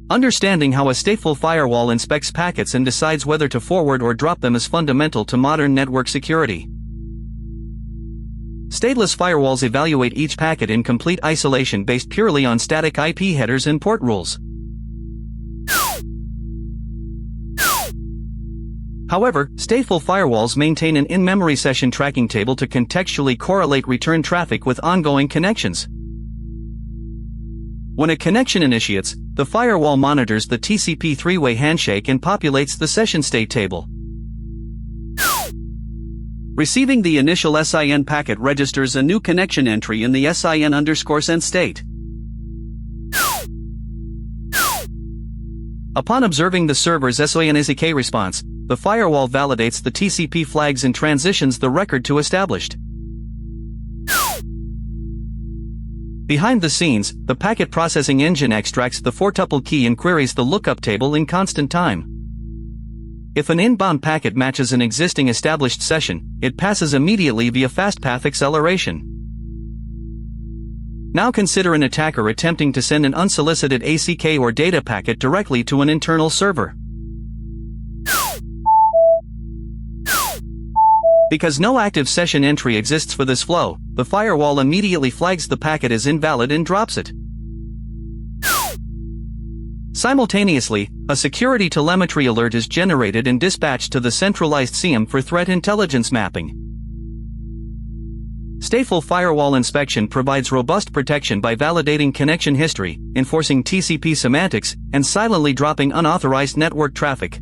Understanding how a stateful firewall inspects packets and decides whether to forward or drop them is fundamental to modern network security. Stateless firewalls evaluate each packet in complete isolation based purely on static IP headers and port rules. However, stateful firewalls maintain an in-memory session tracking table to contextually correlate return traffic with ongoing connections. When a connection initiates, the firewall monitors the TCP three-way handshake and populates the session state table. Receiving the initial SIN packet registers a new connection entry in the SIN_send state. Upon observing the server's SIN_SEK response, the firewall validates the TCP flags and transitions the record to established. Behind the scenes, the packet processing engine extracts the 4-tuple key and queries the lookup table in constant time. If an inbound packet matches an existing established session, it passes immediately via fastpath acceleration. Now consider an attacker attempting to send an unsolicited ACK or data packet directly to an internal server. Because no active session entry exists for this flow, the firewall immediately flags the packet as invalid and drops it. Simultaneously, a security telemetry alert is generated and dispatched to the centralized SIEM for threat intelligence mapping. Stateful firewall inspection provides robust protection by validating connection history, enforcing TCP semantics, and silently dropping unauthorized network traffic.